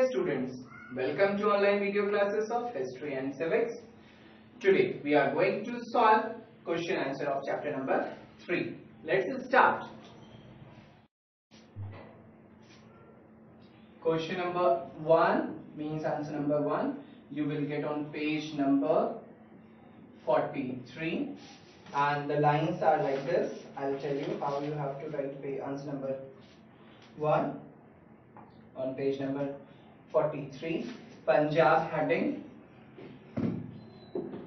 dear students, welcome to online video classes of History and Civics. Today we are going to solve question answer of chapter number 3. Let's start. Question number 1 means answer number 1 you will get on page number 43 and the lines are like this. I'll tell you how you have to write answer number 1 on page number 43. Punjab heading.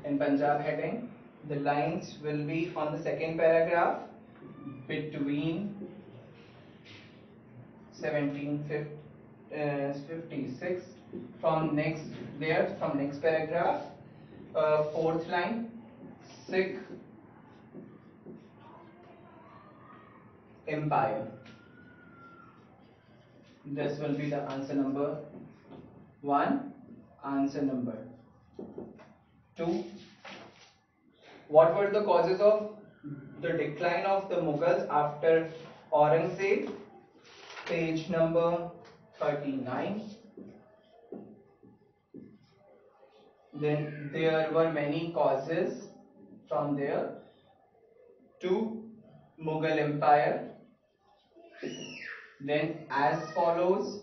In Punjab heading, the lines will be on the second paragraph between 1756 from next paragraph, fourth line, Sikh Empire. This will be the answer number 1. Answer number 2. What were the causes of the decline of the Mughals after Aurangzeb? Page number 39. Then there were many causes from there to Mughal Empire. Then as follows,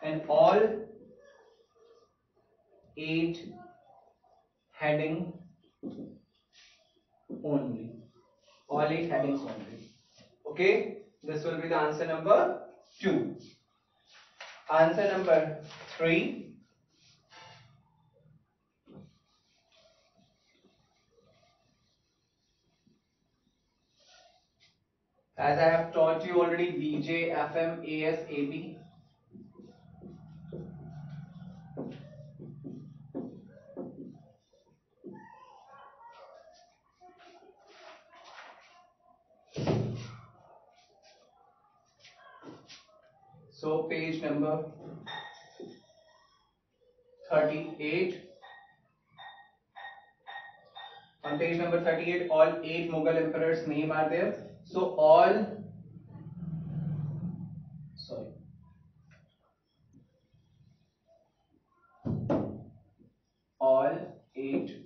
and all 8 heading only. All 8 headings only. Okay, this will be the answer number 2. Answer number 3. As I have taught you already, VJ, FM, AS, AB. So page number 38. On page number 38, all 8 Mughal emperors' name are there. So all 8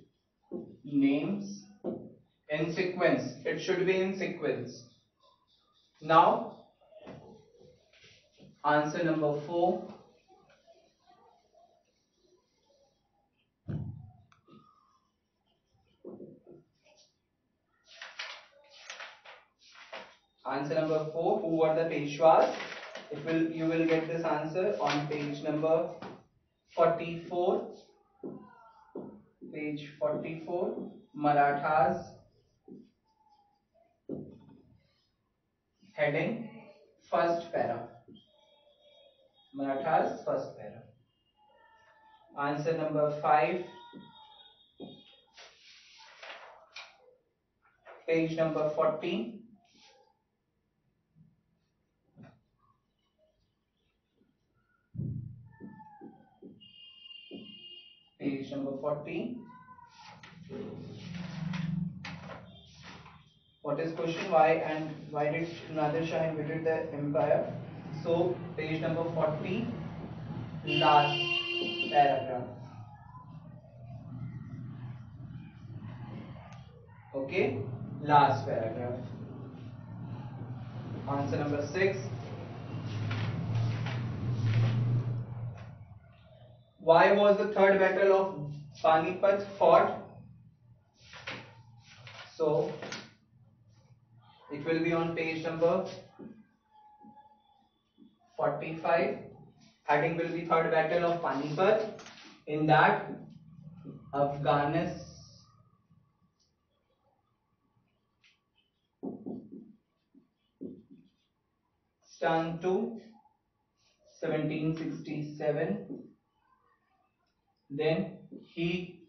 names in sequence. It should be in sequence. Now answer number 4. Answer number 4. Who were the Peshwas? You will get this answer on page number 44. Page 44. Marathas. Heading. First para. Marathas. First para. Answer number 5. Page number 40. Page number 40. What is question? Why did Nadir Shah invaded the empire? So page number 40, last paragraph. Okay, last paragraph. Answer number 6. Why was the third battle of Panipat fought? So it will be on page number 45. Heading will be third battle of Panipat. In that, Afghanistan to 1767. Then he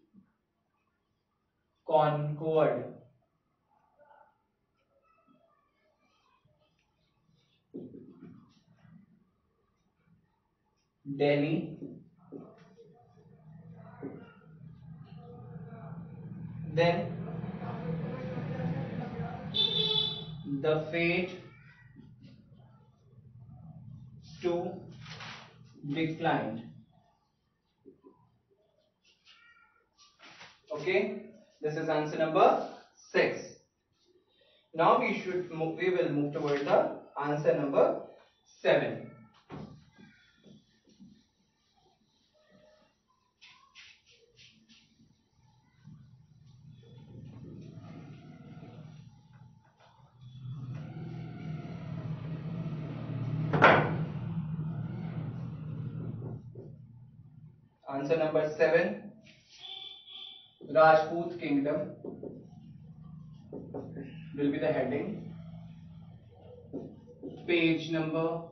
conquered Delhi. Then the fate to declined. Okay, this is answer number 6. Now we will move towards the answer number 7. Answer number 7, Rajput Kingdom will be the heading. Page number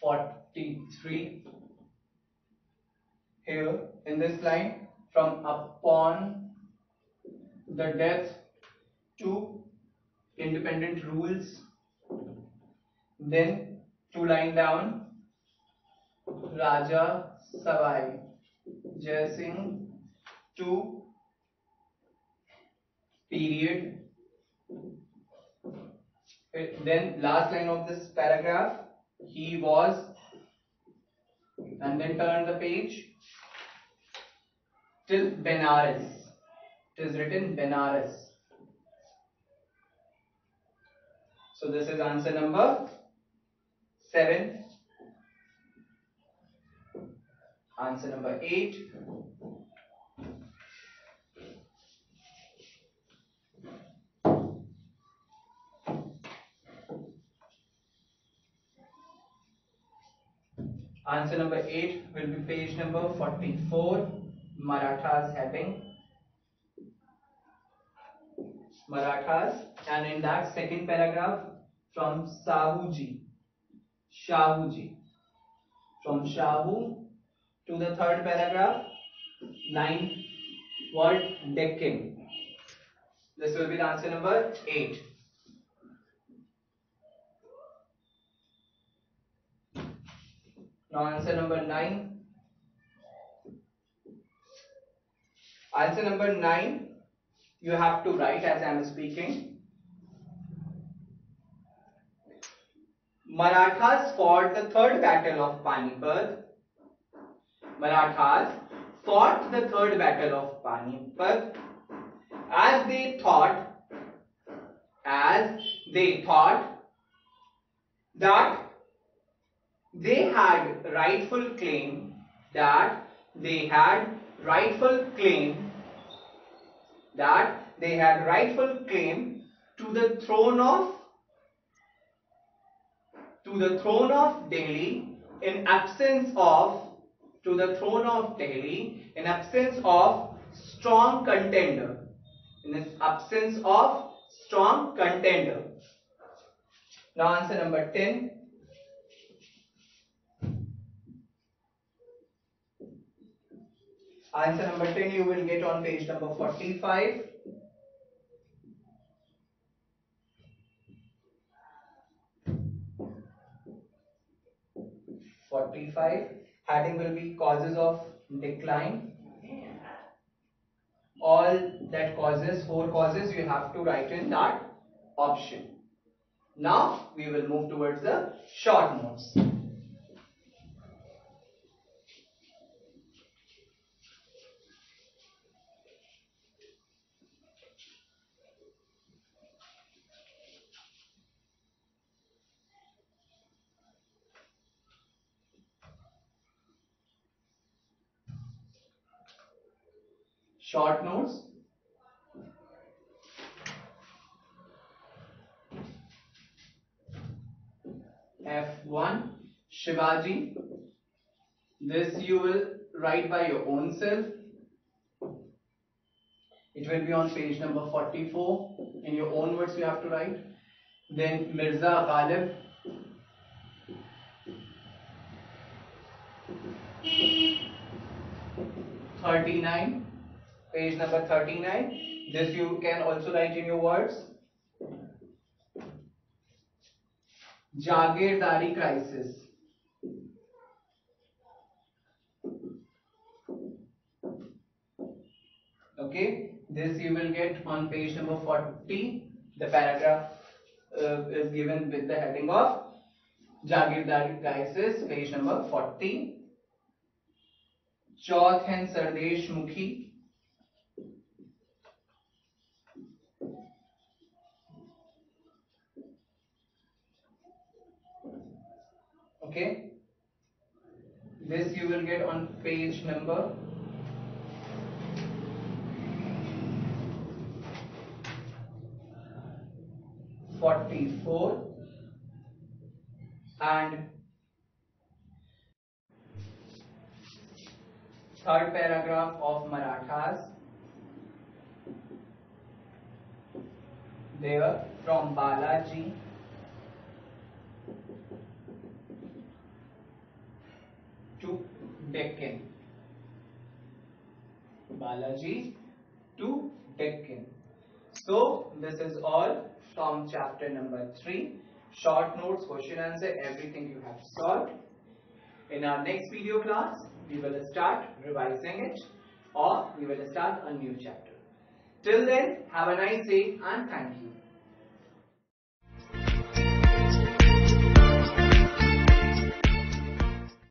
43. Here in this line, from upon the death to independent rules, then 2 line down, Raja Savai Jai Singh to period. Then last line of this paragraph, he was, and then turn the page till Benares. It is written Benares. So this is answer number 7. Answer number 8. Answer number 8 will be page number 44, Marathas heading. Marathas, and in that second paragraph, from Shahuji, from Shahu to the third paragraph, line word Deccan. This will be the answer number 8. Now answer number 9. Answer number 9, you have to write as I am speaking. Marathas fought the third battle of Panipat. Marathas fought the third battle of Panipat as they thought that they had rightful claim that they had rightful claim to the throne of Delhi in absence of strong contender. Now answer number 10. Answer number 10 you will get on page number 45. 45. Heading will be causes of decline. All that causes, 4 causes, you have to write in that option. Now we will move towards the short notes. Short notes. F1, Shivaji. This you will write by your own self. It will be on page number 44. In your own words you have to write. Then Mirza Ghalib. Page number 39. This you can also write in your words. Jagirdari crisis. Okay, this you will get on page number 40. The paragraph is given with the heading of जागीरदारी crisis page number 40. चौथ हैं सरदेश मुखी. Okay, this you will get on page number 44 and third paragraph of Marathas. There from Balaji to Deccan. Balaji to Deccan. So this is all from chapter number 3. Short notes, question answer, everything you have solved. In our next video class, we will start revising it or we will start a new chapter. Till then, have a nice day and thank you.